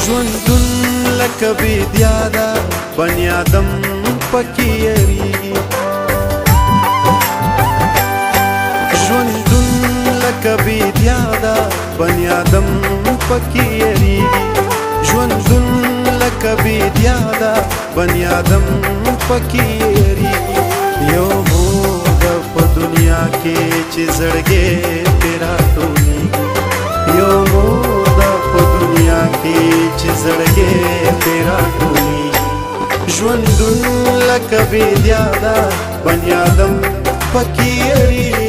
ژوندون لکه بیدیا ده بني آدم پکې یریږي ژوندون لکه بیدیا ده بني آدم پکې یریږي ژوندون لکه بیدیا ده بني آدم پکې یریږي یو موده په دنیا کې چې زړګی پرې راټولېږي یو موده په دنیا کې چې زړګی پرې راټولېږي ژوندون لکه بیدیا ده بني آدم پکې یریږي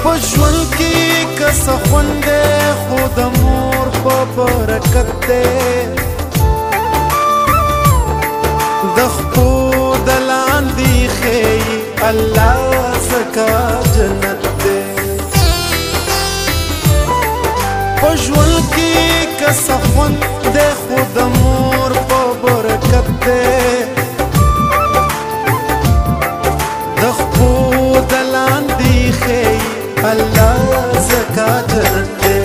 په ژوند کې که څه خوند دی خو د مور په برکت دی د خپو د لاندې ښیي الله ځکه جنت دی په ژوند کې که څه خوند دی خو د مور په برکت دی د خپو د لاندې ښیي الله زکا جنت دی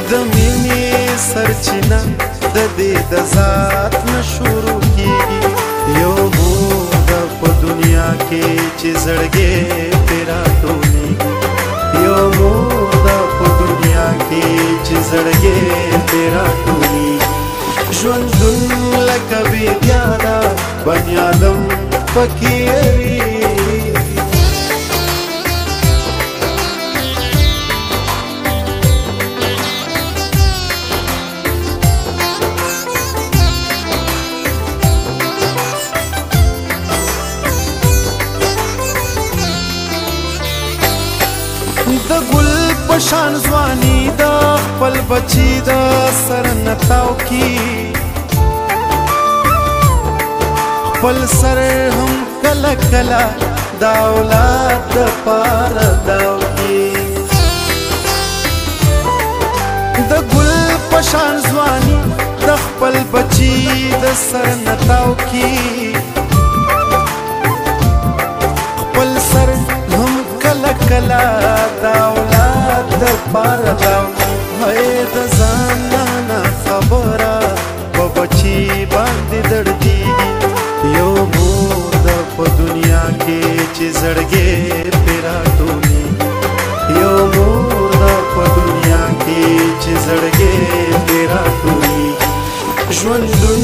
د مینې سرچینه د دې د ذات نه شروع کېږي یو موده په دنیا کې چې زړګی پرې راټولېږي یو موده په دنیا کې چې زړګی پرې راټولېږي ژوندون لکه بیدیا ده بني آدم پکې یریږي د ګل په شان ځواني د خپل بچي د سر نه تاو کي خپل سر هم کله کله د اولاد دپاره داو کي د ګل په شان ځواني د خپل بچي د سر نه تاو کي خپل سر هم کله کله د اولاد دپاره داو هی د ځان نه خبره په بچي باندې دردېږي یو موده په دنیا کې چې زړګی پرې راټولېږي یو موده په دنیا کې چې زړګی پرې راټولېږي ژوندون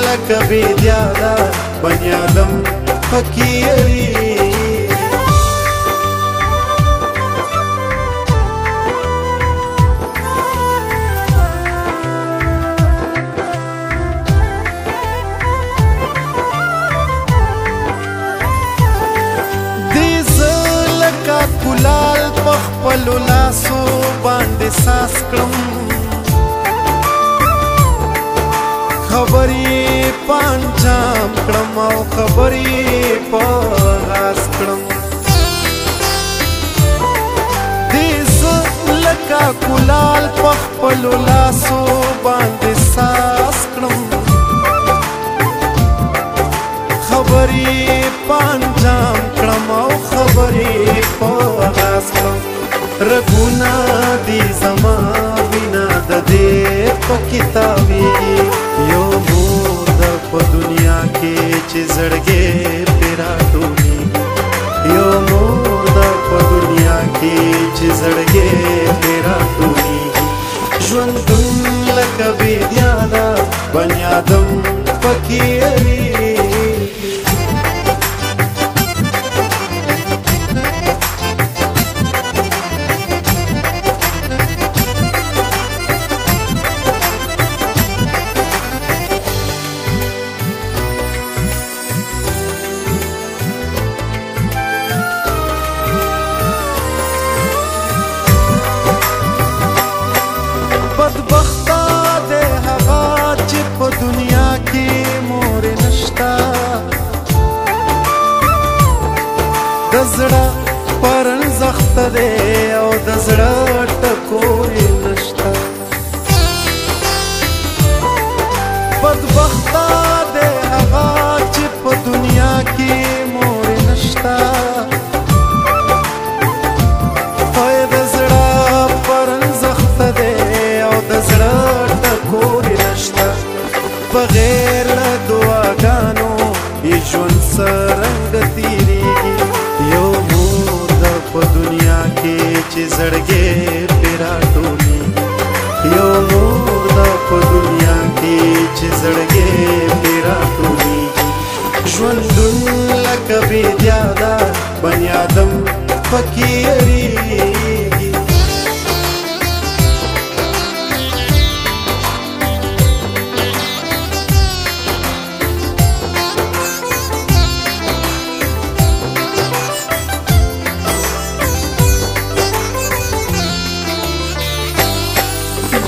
لکه بیدیا ده بني آدم پکې یریږي ګلال په خپلو لاسو باندې ساس کړم خبرې په انجام کړم او خبرې په غاز کړم دې زه لکه ګلال په خپلو لاسو باندې ساس کړم خبرې په انجام کړم او خبرې په غاز کړم رګونه دي زما وینا د دې په کتابېږي یو موده په دنیا کې چې زړګی پرې راټولېږي یو موده په دنیا کې چې زړګی پرې راټولېږي ژوندون لکه بیدیا ده بني آدم پکې یریږي بدبخته ده هغه چې په دنیا کې مور نشته سرنګ تیریږي یو مور د په دنیا کې چې زړګې پې راټولېږي یو مور د په دنیا کې چې زړګې پې راټولېږي ژوندون لکه بېدیاده بني آدم پکې یریږي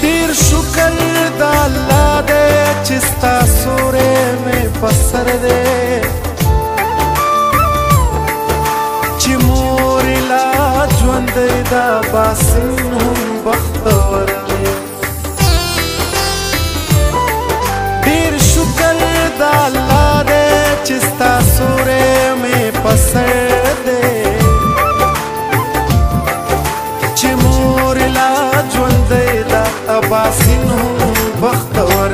ډېر شکر د الله دی چې ستا سوری مې په سر دی چې مور لا ژوندی دا باسن هم بختور دی ډېر شکر د الله دی چې ستا سوری مې په سر دی چې مور لا ژوندی دا باسن هم بختور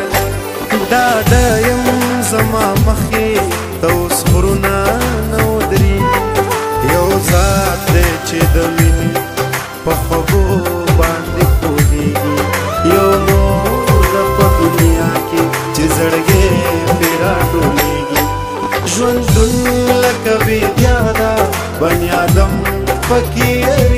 دا ډایم زما مخې ته اوس غرونه نه ودرېږي یو ذات دی چې د مینې په خوږو باندې پوهېږي یو مور ده په دنیا کې چې زړګې پرې راټولېږي ژوندون لکه بېدیاده بني آدم پکې